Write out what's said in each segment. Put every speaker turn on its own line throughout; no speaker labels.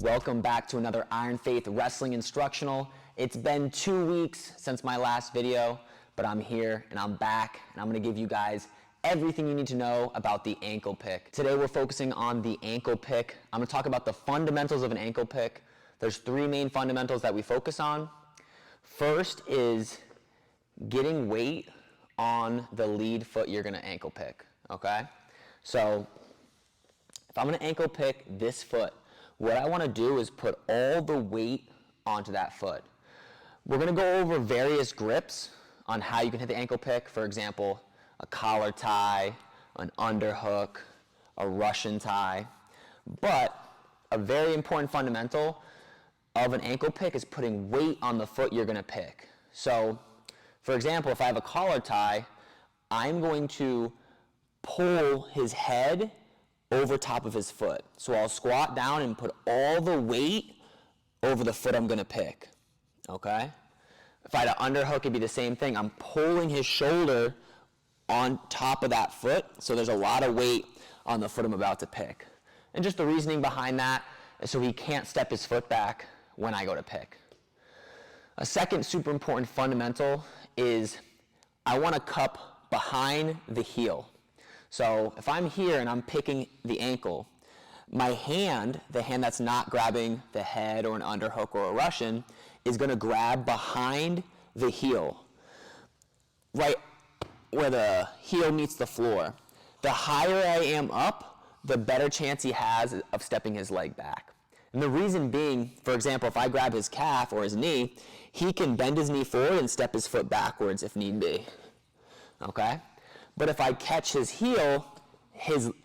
Welcome back to another Iron Faith Wrestling Instructional. It's been 2 weeks since my last video, but I'm here and I'm back and I'm going to give you guys everything you need to know about the ankle pick. Today we're focusing on the ankle pick. I'm going to talk about the fundamentals of an ankle pick. There's 3 main fundamentals that we focus on. First is getting weight on the lead foot you're going to ankle pick, okay? So if I'm going to ankle pick this foot, what I want to do is put all the weight onto that foot. We're going to go over various grips on how you can hit the ankle pick. For example, a collar tie, an underhook, a Russian tie. But a very important fundamental of an ankle pick is putting weight on the foot you're going to pick. So, for example, if I have a collar tie, I'm going to pull his head over top of his foot. So I'll squat down and put all the weight over the foot I'm going to pick, okay? If I had an underhook, it'd be the same thing. I'm pulling his shoulder on top of that foot, so there's a lot of weight on the foot I'm about to pick. And just the reasoning behind that is so he can't step his foot back when I go to pick. A second super important fundamental is I want to cup behind the heel. So if I'm here and I'm picking the ankle, my hand, the hand that's not grabbing the head or an underhook or a Russian, is going to grab behind the heel, right where the heel meets the floor. The higher I am up, the better chance he has of stepping his leg back. And the reason being, for example, if I grab his calf or his knee, he can bend his knee forward and step his foot backwards if need be, okay? But if I catch his heel,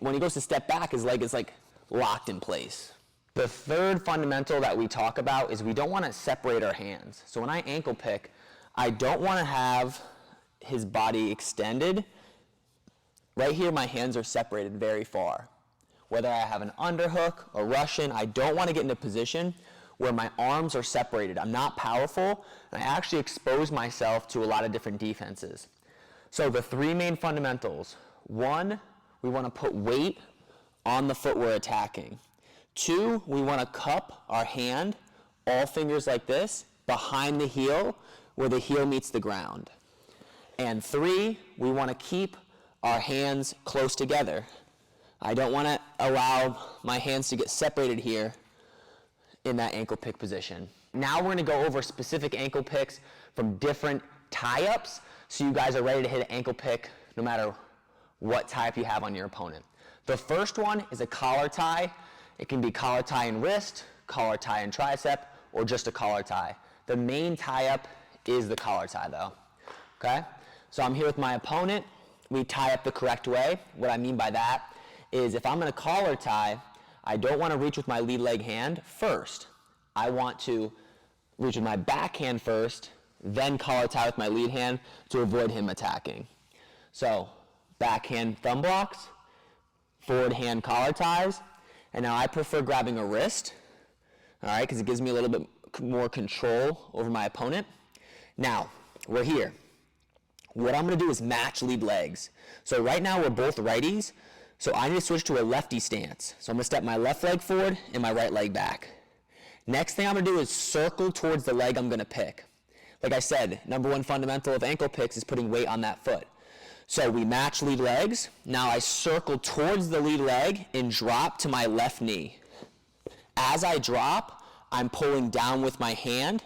when he goes to step back, his leg is like locked in place. The third fundamental that we talk about is we don't want to separate our hands. So when I ankle pick, I don't want to have his body extended. Right here, my hands are separated very far. Whether I have an underhook, a Russian, I don't want to get in a position where my arms are separated. I'm not powerful, and I actually expose myself to a lot of different defenses. So the 3 main fundamentals. 1, we want to put weight on the foot we're attacking. 2, we want to cup our hand, all fingers like this, behind the heel where the heel meets the ground. And 3, we want to keep our hands close together. I don't want to allow my hands to get separated here in that ankle pick position. Now we're going to go over specific ankle picks from different tie-ups, so you guys are ready to hit an ankle pick no matter what tie-up you have on your opponent. The first one is a collar tie. It can be collar tie and wrist, collar tie and tricep, or just a collar tie. The main tie-up is the collar tie though, okay? So I'm here with my opponent. We tie up the correct way. What I mean by that is if I'm in a collar tie, I don't want to reach with my lead leg hand first. I want to reach with my back hand first, then collar tie with my lead hand to avoid him attacking. So backhand thumb blocks, forward hand collar ties, and now I prefer grabbing a wrist, all right, because it gives me a little bit more control over my opponent. Now, we're here. What I'm going to do is match lead legs. So right now we're both righties, so I need to switch to a lefty stance. So I'm going to step my left leg forward and my right leg back. Next thing I'm going to do is circle towards the leg I'm going to pick. Like I said, number 1 fundamental of ankle picks is putting weight on that foot. So we match lead legs. Now I circle towards the lead leg and drop to my left knee. As I drop, I'm pulling down with my hand,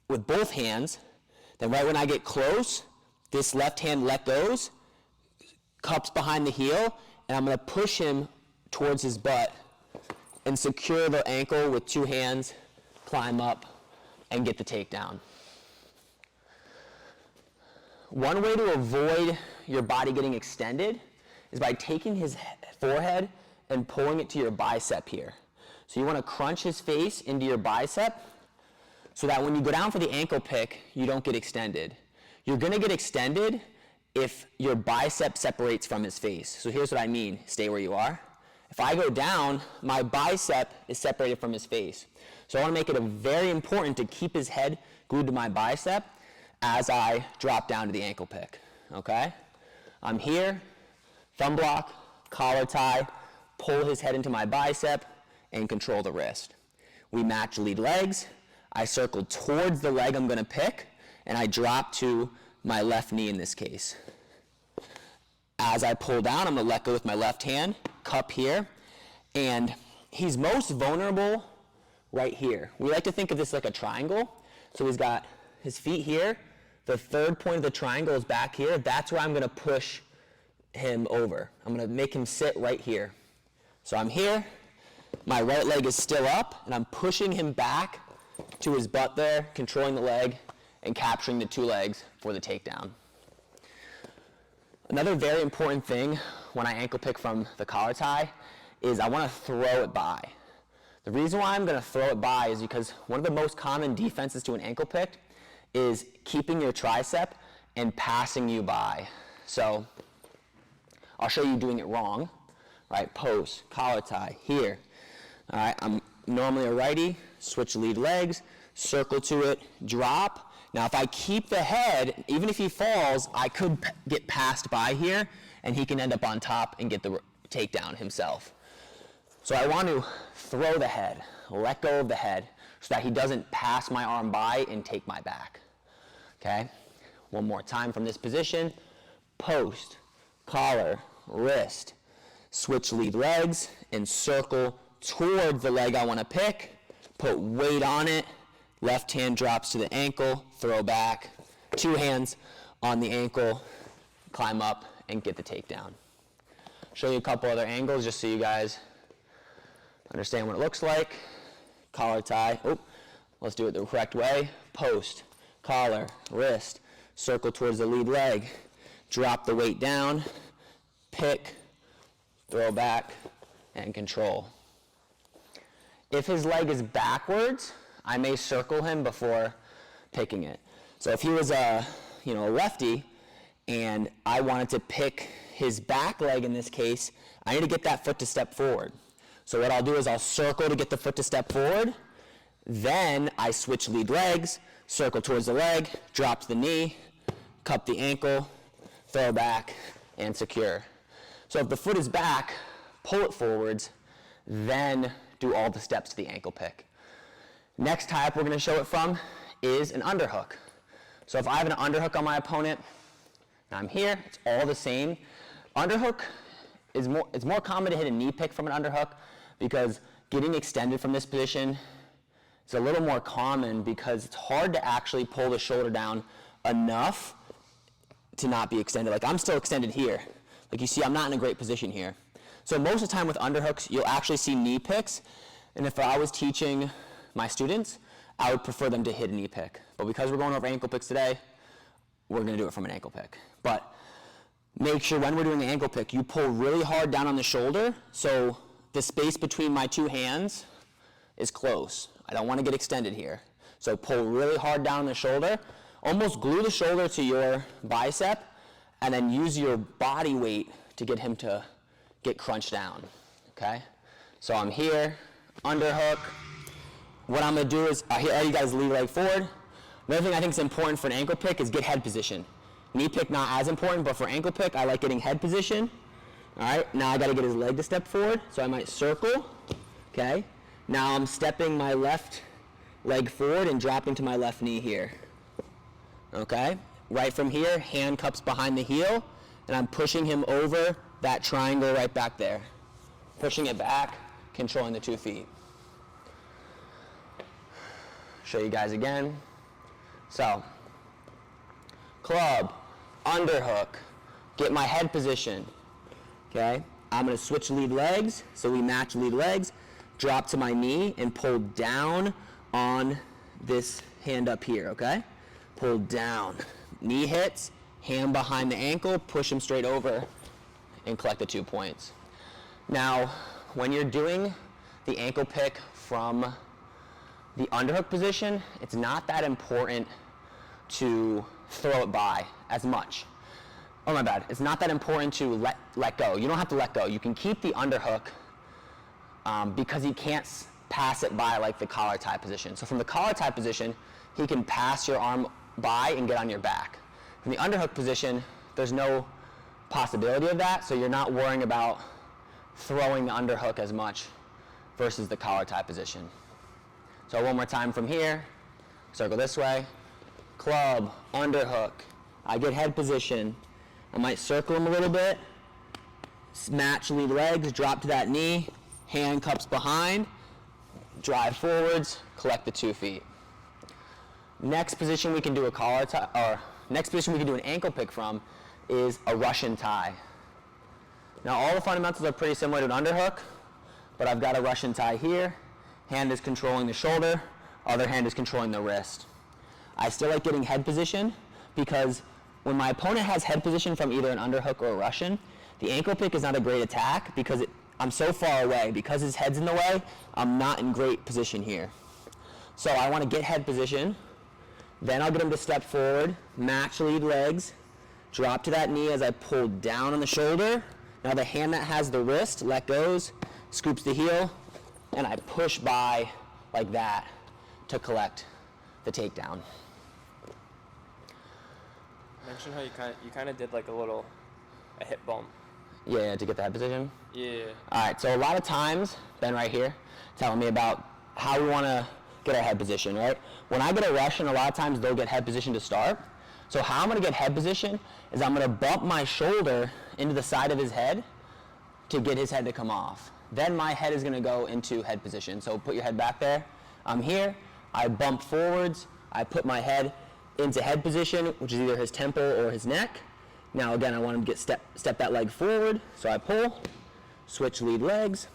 with both hands. Then right when I get close, this left hand let goes, cups behind the heel, and I'm going to push him towards his butt and secure the ankle with 2 hands, climb up, and get the takedown. One way to avoid your body getting extended is by taking his forehead and pulling it to your bicep here. So you want to crunch his face into your bicep so that when you go down for the ankle pick, you don't get extended. You're going to get extended if your bicep separates from his face. So here's what I mean. Stay where you are. If I go down, my bicep is separated from his face. So I want to make it very important to keep his head glued to my bicep as I drop down to the ankle pick, okay? I'm here, thumb block, collar tie, pull his head into my bicep, and control the wrist. we match lead legs, I circle towards the leg I'm gonna pick, and I drop to my left knee in this case. As I pull down, I'm gonna let go with my left hand, cup here, and he's most vulnerable right here. We like to think of this like a triangle. So he's got his feet here, the third point of the triangle is back here. That's where I'm gonna push him over. I'm gonna make him sit right here. So I'm here, my right leg is still up, and I'm pushing him back to his butt there, controlling the leg, and capturing the two legs for the takedown. Another very important thing when I ankle pick from the collar tie is I want to throw it by. The reason why I'm going to throw it by is because one of the most common defenses to an ankle pick is keeping your tricep and passing you by. So I'll show you doing it wrong. Right, post, collar tie, here. All right, I'm normally a righty, switch lead legs, circle to it, drop. Now if I keep the head, even if he falls, I could get passed by here, and he can end up on top and get the takedown himself. So I want to throw the head, let go of the head, so that he doesn't pass my arm by and take my back. Okay? One more time from this position. Post, collar, wrist, switch lead legs, and circle towards the leg I want to pick, put weight on it, left hand drops to the ankle, throw back, two hands on the ankle, climb up, and get the takedown. Show you a couple other angles just so you guys understand what it looks like. Collar tie, let's do it the correct way. Post, collar, wrist, circle towards the lead leg, drop the weight down, pick, throw back, and control. If his leg is backwards, I may circle him before picking it. So if he was a lefty and I wanted to pick his back leg in this case, I need to get that foot to step forward. So what I'll do is I'll circle to get the foot to step forward, then I switch lead legs, circle towards the leg, drop to the knee, cup the ankle, throw back, and secure. So if the foot is back, pull it forwards, then do all the steps to the ankle pick. Next type we're going to show it from is an underhook. So if I have an underhook on my opponent, and I'm here, it's all the same. Underhook is more common to hit a knee pick from an underhook because getting extended from this position is a little more common because it's hard to actually pull the shoulder down enough to not be extended. Like I'm still extended here. Like you see, I'm not in a great position here. So most of the time with underhooks, you'll actually see knee picks. And if I was teaching my students, I would prefer them to hit a knee pick. But because we're going over ankle picks today, we're going to do it from an ankle pick. But make sure when we're doing an ankle pick, you pull really hard down on the shoulder so the space between my two hands is close. I don't want to get extended here. So pull really hard down on the shoulder, almost glue the shoulder to your bicep, and then use your body weight to get him to get crunched down, okay? So I'm here, underhook. What I'm gonna do is, here you guys lead leg forward. Another thing I think is important for an ankle pick is get head position. Knee pick not as important, but for ankle pick, I like getting head position. All right, now I gotta get his leg to step forward, so I might circle, okay? Now I'm stepping my left leg forward and dropping to my left knee here, okay? Right from here, hand cups behind the heel, and I'm pushing him over that triangle right back there. Pushing it back, controlling the 2 feet. Show you guys again. So, club, underhook, get my head position, okay? I'm gonna switch lead legs, so we match lead legs, drop to my knee and pull down on this hand up here, okay? Pull down, knee hits, hand behind the ankle, push him straight over and collect the 2 points. Now, when you're doing the ankle pick from the underhook position, it's not that important to throw it by as much. Oh my bad, it's not that important to let go. You don't have to let go. You can keep the underhook because he can't pass it by like the collar tie position. So from the collar tie position, he can pass your arm by and get on your back. From the underhook position, there's no possibility of that, so you're not worrying about throwing the underhook as much versus the collar tie position. So one more time from here, circle this way, club, underhook. I get head position. I might circle him a little bit, match lead legs, drop to that knee, hand cups behind, drive forwards, collect the 2 feet. Next position we can do a collar tie, or next position we can do an ankle pick from is a Russian tie. Now all the fundamentals are pretty similar to an underhook, but I've got a Russian tie here. Hand is controlling the shoulder, other hand is controlling the wrist. I still like getting head position because when my opponent has head position from either an underhook or a Russian, the ankle pick is not a great attack because I'm so far away. Because his head's in the way, I'm not in great position here. So I want to get head position, then I'll get him to step forward, match lead legs, drop to that knee as I pull down on the shoulder. Now the hand that has the wrist, let goes, scoops the heel, and I push by like that to collect the takedown.
Mention how you kind of did like a hip bump.
Yeah, to get the head position?
Yeah.
All right, so a lot of times, Ben right here, telling me about how we want to get our head position, right? When I get a Russian, a lot of times they'll get head position to start. So how I'm going to get head position is I'm going to bump my shoulder into the side of his head to get his head to come off. Then my head is going to go into head position. So put your head back there. I'm here. I bump forwards. I put my head into head position, which is either his temple or his neck. Now again, I want him to step that leg forward. So I pull, switch lead legs.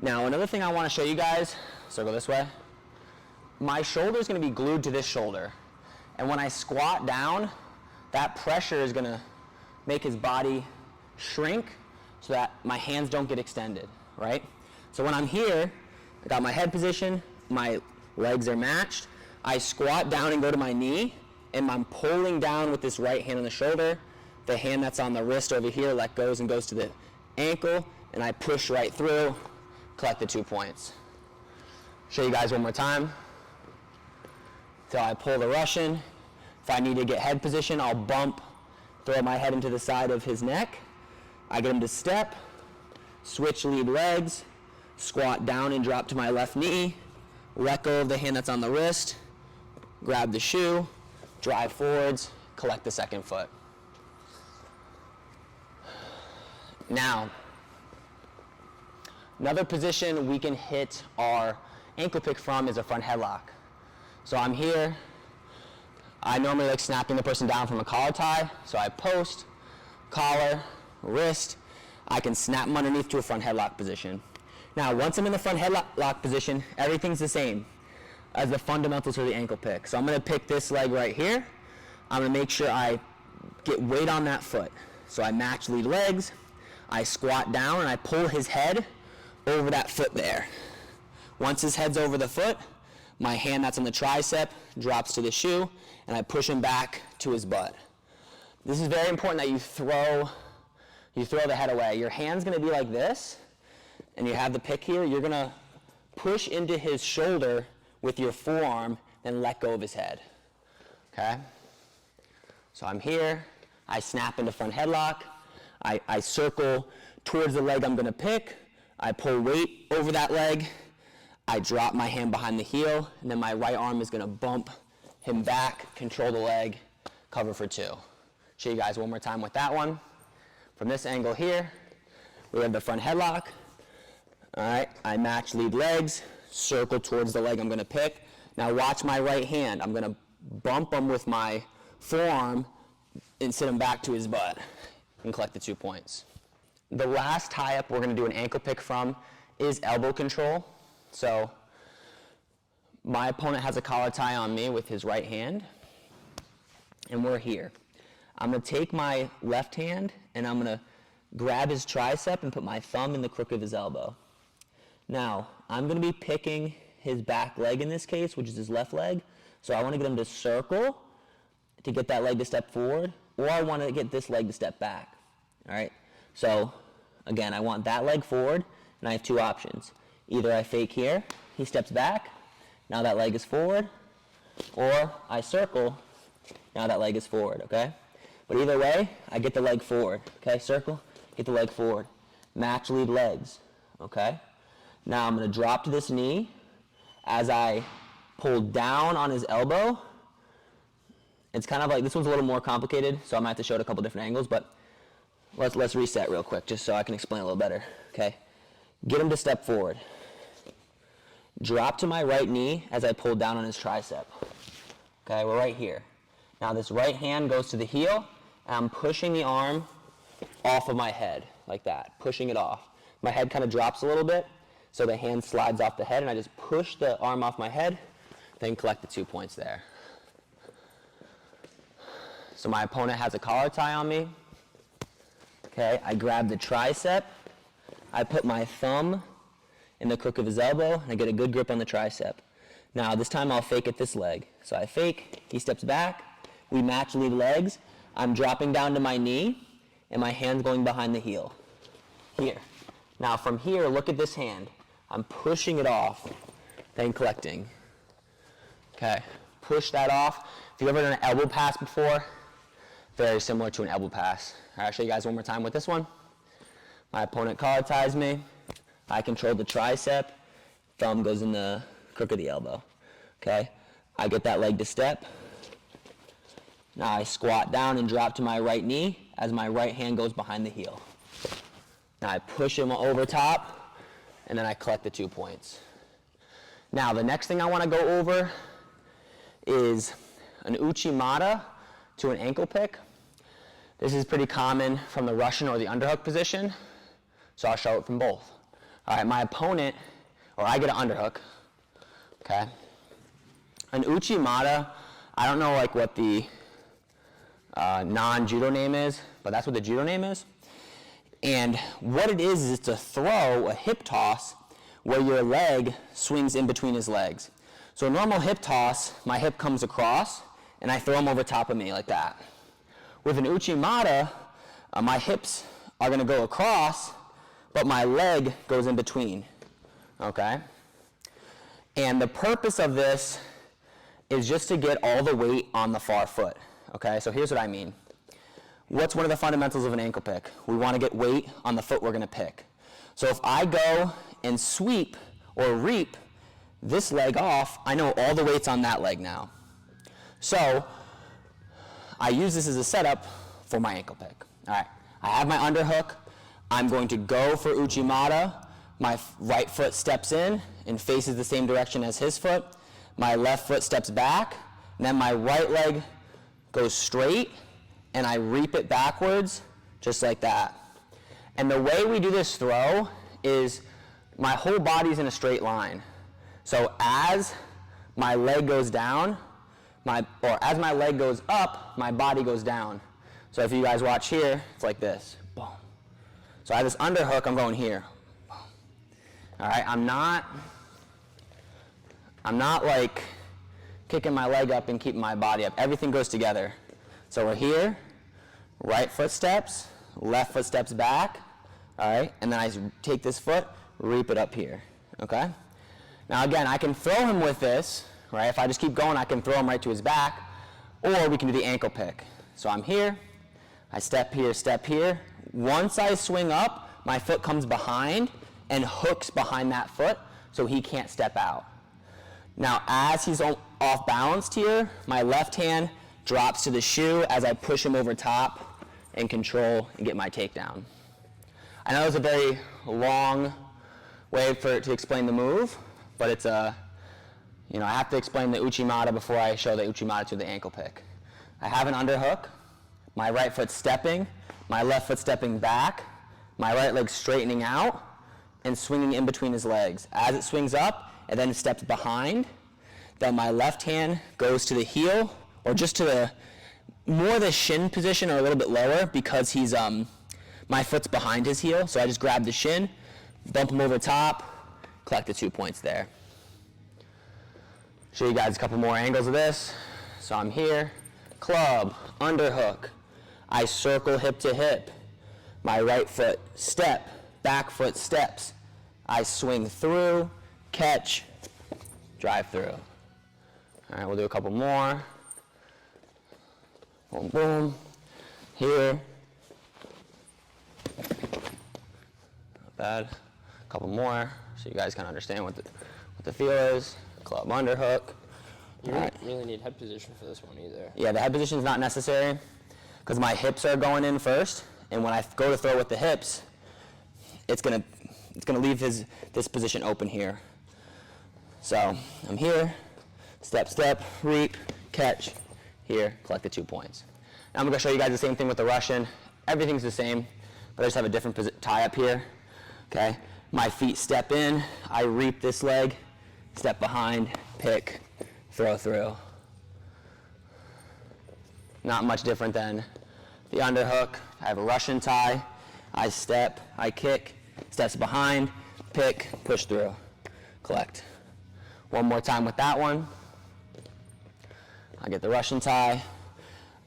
Now another thing I want to show you guys, circle this way. My shoulder is going to be glued to this shoulder. And when I squat down, that pressure is going to make his body shrink so that my hands don't get extended, right? So when I'm here, I got my head position, my legs are matched. I squat down and go to my knee, and I'm pulling down with this right hand on the shoulder. The hand that's on the wrist over here let goes and goes to the ankle, and I push right through, collect the 2 points. Show you guys one more time. So I pull the Russian. If I need to get head position, I'll bump, throw my head into the side of his neck. I get him to step, switch lead legs, squat down and drop to my left knee, let go of the hand that's on the wrist, grab the shoe, drive forwards, collect the second foot. Now, another position we can hit our ankle pick from is a front headlock. So I'm here. I normally like snapping the person down from a collar tie. So I post, collar, wrist. I can snap them underneath to a front headlock position. Now, once I'm in the front headlock position, everything's the same as the fundamentals for the ankle pick. So I'm going to pick this leg right here. I'm going to make sure I get weight on that foot. So I match lead legs. I squat down and I pull his head over that foot there. Once his head's over the foot, my hand that's on the tricep drops to the shoe, and I push him back to his butt. This is very important that you throw the head away. Your hand's going to be like this, and you have the pick here. You're going to push into his shoulder with your forearm, then let go of his head. Okay? So I'm here. I snap into front headlock. I circle towards the leg I'm going to pick. I pull weight over that leg. I drop my hand behind the heel, and then my right arm is going to bump him back, control the leg, cover for 2. Show you guys one more time with that one. From this angle here, we have the front headlock. All right, I match lead legs, circle towards the leg I'm going to pick. Now watch my right hand. I'm going to bump him with my forearm and sit him back to his butt and collect the 2 points. The last tie-up we're going to do an ankle pick from is elbow control. So my opponent has a collar tie on me with his right hand, and we're here. I'm going to take my left hand, and I'm going to grab his tricep and put my thumb in the crook of his elbow. Now, I'm going to be picking his back leg in this case, which is his left leg. So I want to get him to circle to get that leg to step forward, or I want to get this leg to step back. All right? So, again, I want that leg forward, and I have 2 options. Either I fake here, he steps back, now that leg is forward, or I circle, now that leg is forward, okay? But either way, I get the leg forward, okay? Circle, get the leg forward. Match lead legs, okay? Now I'm going to drop to this knee as I pull down on his elbow. It's kind of like, this one's a little more complicated, so I might have to show it a couple different angles, but let's reset real quick just so I can explain a little better, okay? Get him to step forward. Drop to my right knee as I pull down on his tricep. Okay, we're right here. Now this right hand goes to the heel, and I'm pushing the arm off of my head, like that, pushing it off. My head kind of drops a little bit, so the hand slides off the head, and I just push the arm off my head, then collect the 2 points there. So my opponent has a collar tie on me. Okay, I grab the tricep, I put my thumb in the crook of his elbow, and I get a good grip on the tricep. Now this time I'll fake at this leg. So I fake, he steps back, we match lead legs, I'm dropping down to my knee, and my hand's going behind the heel. Here. Now from here, look at this hand. I'm pushing it off, then collecting. Okay, push that off. If you've ever done an elbow pass before, very similar to an elbow pass. All right, I'll show you guys one more time with this one. My opponent collar ties me. I control the tricep. Thumb goes in the crook of the elbow. Okay, I get that leg to step. Now I squat down and drop to my right knee as my right hand goes behind the heel. Now I push him over top, and then I collect the 2 points. Now the next thing I want to go over is an Uchimata to an ankle pick. This is pretty common from the Russian or the underhook position, so I'll show it from both. All right, my opponent, or I get an underhook, okay? An Uchimata, I don't know like what the non-judo name is, but that's what the judo name is. And what it is it's a throw, a hip toss, where your leg swings in between his legs. So a normal hip toss, my hip comes across, and I throw him over top of me like that. With an Uchimata, my hips are going to go across, but my leg goes in between, okay? And the purpose of this is just to get all the weight on the far foot, okay? So here's what I mean. What's one of the fundamentals of an ankle pick? We want to get weight on the foot we're going to pick. So if I go and sweep or reap this leg off, I know all the weight's on that leg now. So I use this as a setup for my ankle pick. All right, I have my underhook. I'm going to go for Uchimata. My right foot steps in and faces the same direction as his foot. My left foot steps back, and then my right leg goes straight, and I reap it backwards, just like that. And the way we do this throw is my whole body's in a straight line. So as my leg goes down, as my leg goes up, my body goes down. So if you guys watch here, it's like this. Boom. So I have this underhook, I'm going here. Boom. All right, I'm not like kicking my leg up and keeping my body up. Everything goes together. So we're here, right foot steps, left foot steps back, all right, and then I take this foot, reap it up here, okay? Now again, I can throw him with this, right? If I just keep going, I can throw him right to his back, or we can do the ankle pick. So I'm here, I step here. Once I swing up, my foot comes behind and hooks behind that foot so he can't step out. Now as he's off balanced here, my left hand drops to the shoe as I push him over top and control and get my takedown. I know it's a very long way to explain the move, but it's I have to explain the Uchimata before I show the Uchimata to the ankle pick. I have an underhook, my right foot stepping, my left foot stepping back, my right leg straightening out and swinging in between his legs. As it swings up, it then steps behind. Then my left hand goes to the heel, or just to the shin position or a little bit lower because he's my foot's behind his heel. So I just grab the shin, bump him over top, collect the 2 points there. Show you guys a couple more angles of this. So I'm here, club, underhook. I circle hip to hip. My right foot step, back foot steps. I swing through, catch, drive through. All right, we'll do a couple more. Boom, boom. Here. Not bad. A couple more so you guys kind of understand what the feel is. Club underhook.
You don't really need head position for this one either.
Yeah, the head position is not necessary because my hips are going in first, and when I go to throw with the hips, it's gonna leave this position open here. So I'm here, step, step, reap, catch, here, collect the 2 points. Now I'm gonna show you guys the same thing with the Russian. Everything's the same, but I just have a different tie up here. Okay, my feet step in, I reap this leg, step behind, pick, throw through. Not much different than the underhook. I have a Russian tie, I step, I kick, steps behind, pick, push through, collect. One more time with that one. I get the Russian tie,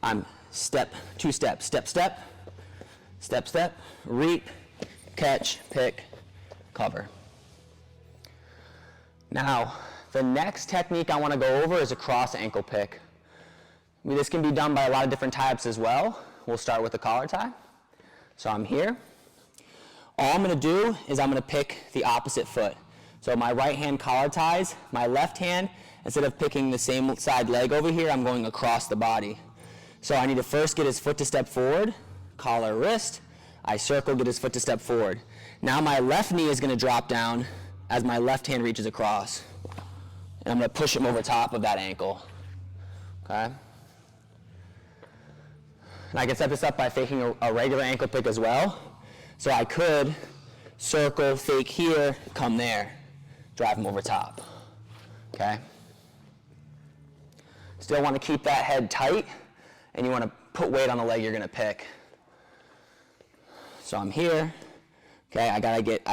I'm step, 2 steps, step, step, step, step, reap, catch, pick, cover. Now, the next technique I want to go over is a cross ankle pick. I mean, this can be done by a lot of different types as well. We'll start with the collar tie. So I'm here. All I'm going to do is I'm going to pick the opposite foot. So my right hand collar ties, my left hand, instead of picking the same side leg over here, I'm going across the body. So I need to first get his foot to step forward, collar wrist, I circle, get his foot to step forward. Now my left knee is going to drop down as my left hand reaches across. And I'm going to push him over top of that ankle. Okay? And I can set this up by faking a regular ankle pick as well. So I could circle, fake here, come there, drive him over top. Okay? Still want to keep that head tight, and you want to put weight on the leg you're going to pick. So I'm here. Okay, I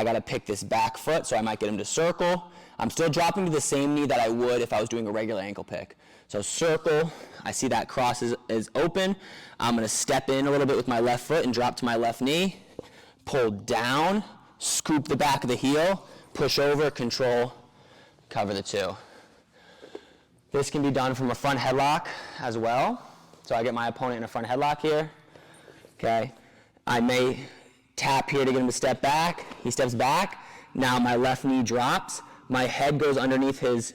gotta pick this back foot, so I might get him to circle. I'm still dropping to the same knee that I would if I was doing a regular ankle pick. So circle, I see that cross is open. I'm gonna step in a little bit with my left foot and drop to my left knee. Pull down, scoop the back of the heel, push over, control, cover the 2. This can be done from a front headlock as well. So I get my opponent in a front headlock here. Okay, I may tap here to get him to step back. He steps back. Now my left knee drops. My head goes underneath his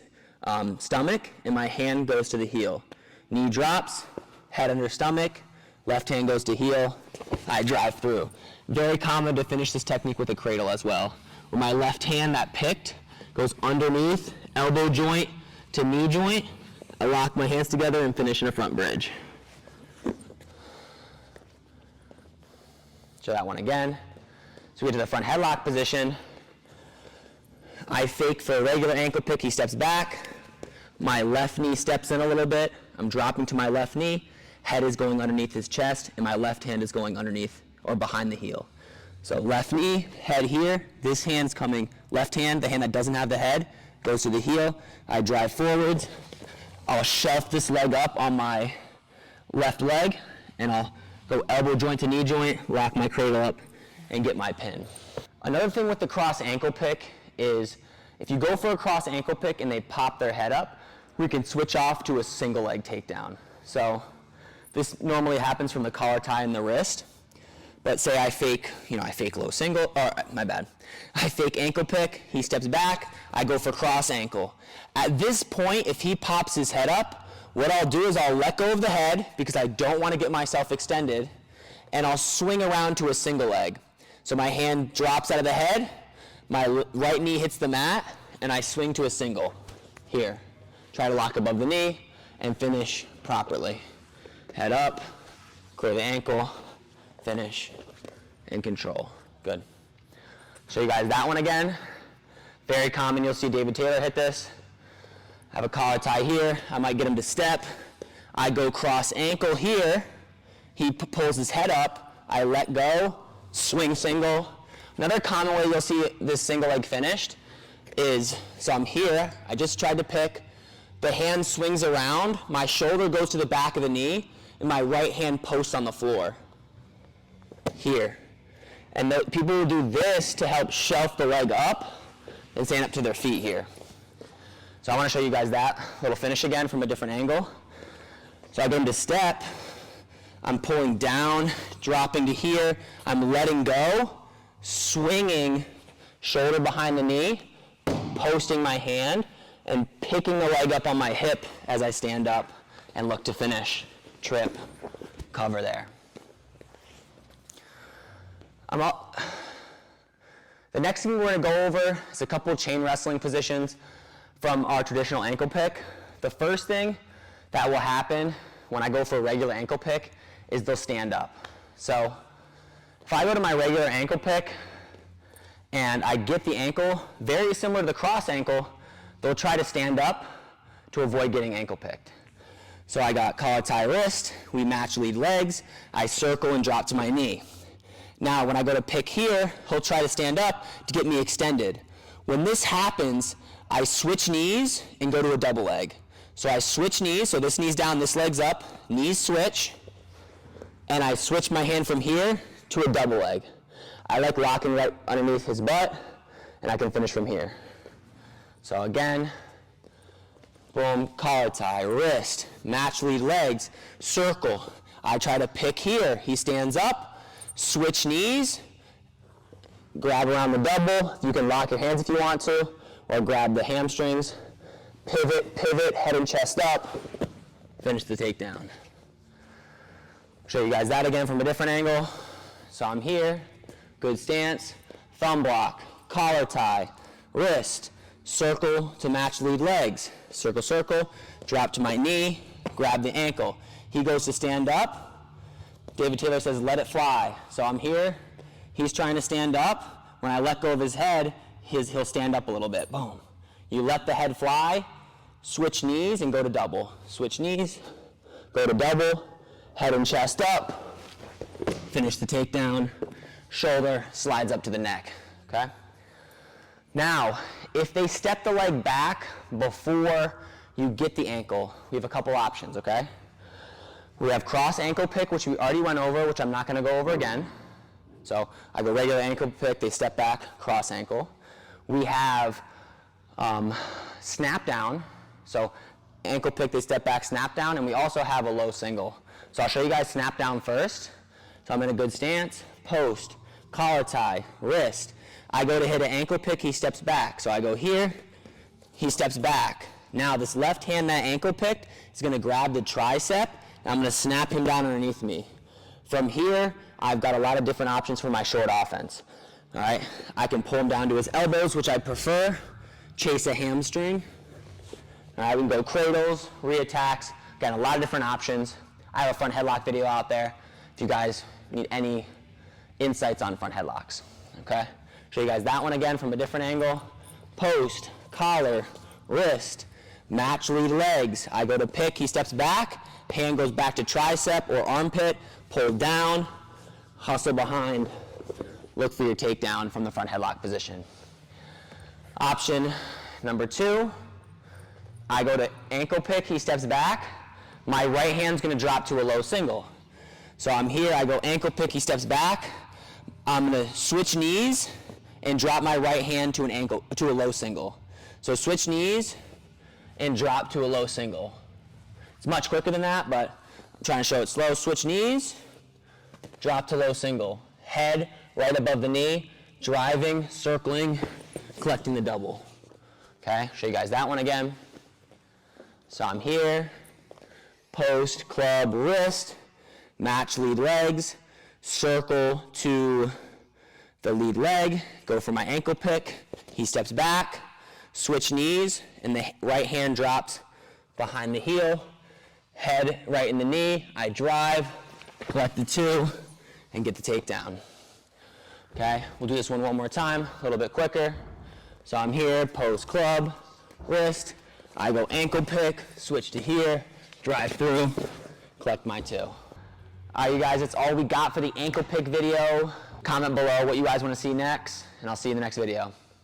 stomach, and my hand goes to the heel. Knee drops, head under stomach, left hand goes to heel. I drive through. Very common to finish this technique with a cradle as well, where my left hand that picked goes underneath elbow joint to knee joint. I lock my hands together and finish in a front bridge. Show that one again. So we get to the front headlock position. I fake for a regular ankle pick. He steps back. My left knee steps in a little bit. I'm dropping to my left knee. Head is going underneath his chest, and my left hand is going underneath or behind the heel. So left knee, head here. This hand's coming. Left hand, the hand that doesn't have the head, goes to the heel. I drive forwards. I'll shelf this leg up on my left leg, and I'll go elbow joint to knee joint, lock my cradle up, and get my pin. Another thing with the cross ankle pick is if you go for a cross ankle pick and they pop their head up, we can switch off to a single leg takedown. So this normally happens from the collar tie and the wrist. But say I fake low single, or my bad. I fake ankle pick, he steps back, I go for cross ankle. At this point, if he pops his head up, what I'll do is I'll let go of the head because I don't want to get myself extended, and I'll swing around to a single leg. So my hand drops out of the head, my right knee hits the mat, and I swing to a single. Here. Try to lock above the knee and finish properly. Head up, clear the ankle, finish, and control. Good. Show you guys that one again. Very common, you'll see David Taylor hit this. I have a collar tie here. I might get him to step. I go cross ankle here. He pulls his head up. I let go, swing single. Another common way you'll see this single leg finished is, so I'm here, I just tried to pick. The hand swings around, my shoulder goes to the back of the knee, and my right hand posts on the floor. Here. And people will do this to help shelf the leg up and stand up to their feet here. So I want to show you guys that little finish again from a different angle. So I go into step, I'm pulling down, dropping to here, I'm letting go, swinging shoulder behind the knee, posting my hand, and picking the leg up on my hip as I stand up and look to finish, trip, cover there. The next thing we're going to go over is a couple chain wrestling positions from our traditional ankle pick. The first thing that will happen when I go for a regular ankle pick is they'll stand up. So if I go to my regular ankle pick and I get the ankle, very similar to the cross ankle, they'll try to stand up to avoid getting ankle picked. So I got collar tie wrist, we match lead legs, I circle and drop to my knee. Now when I go to pick here, he'll try to stand up to get me extended. When this happens, I switch knees and go to a double leg. So I switch knees, so this knee's down, this leg's up, knees switch, and I switch my hand from here to a double leg. I like locking right underneath his butt, and I can finish from here. So again, boom, collar tie, wrist, match lead legs, circle. I try to pick here, he stands up, switch knees, grab around the double. You can lock your hands if you want to, or grab the hamstrings. Pivot, pivot, head and chest up, finish the takedown. Show you guys that again from a different angle. So I'm here, good stance, thumb block, collar tie, wrist, circle to match lead legs, circle, circle, drop to my knee, grab the ankle. He goes to stand up. David Taylor says, let it fly. So I'm here, he's trying to stand up. When I let go of his head, he'll stand up a little bit, boom. You let the head fly, switch knees and go to double. Switch knees, go to double, head and chest up, finish the takedown, shoulder slides up to the neck, okay? Now, if they step the leg back before you get the ankle, we have a couple options, okay? We have cross ankle pick, which we already went over, which I'm not gonna go over again. So I go regular ankle pick, they step back, cross ankle. We have snap down, so ankle pick, they step back, snap down, and we also have a low single. So I'll show you guys snap down first. So I'm in a good stance, post, collar tie, wrist. I go to hit an ankle pick, he steps back. So I go here, he steps back. Now this left hand that ankle picked is gonna grab the tricep, and I'm gonna snap him down underneath me. From here, I've got a lot of different options for my short offense. All right, I can pull him down to his elbows, which I prefer, chase a hamstring. All right, we can go cradles, reattacks, again, a lot of different options. I have a front headlock video out there if you guys need any insights on front headlocks, okay? Show you guys that one again from a different angle. Post, collar, wrist, match lead legs. I go to pick, he steps back, hand goes back to tricep or armpit, pull down, hustle behind, look for your takedown from the front headlock position. Option number 2, I go to ankle pick, he steps back, my right hand's gonna drop to a low single. So I'm here, I go ankle pick, he steps back, I'm gonna switch knees and drop my right hand to a low single. So switch knees and drop to a low single. It's much quicker than that, but I'm trying to show it slow. Switch knees, drop to low single. Head right above the knee, driving, circling, collecting the double. Okay, show you guys that one again. So I'm here, post, club, wrist, match lead legs, circle to the lead leg, go for my ankle pick, he steps back, switch knees, and the right hand drops behind the heel, head right in the knee, I drive, collect the 2, and get the takedown. Okay, we'll do this one more time, a little bit quicker. So I'm here, post club, wrist, I go ankle pick, switch to here, drive through, collect my 2. All right, you guys, that's all we got for the ankle pick video. Comment below what you guys want to see next, and I'll see you in the next video.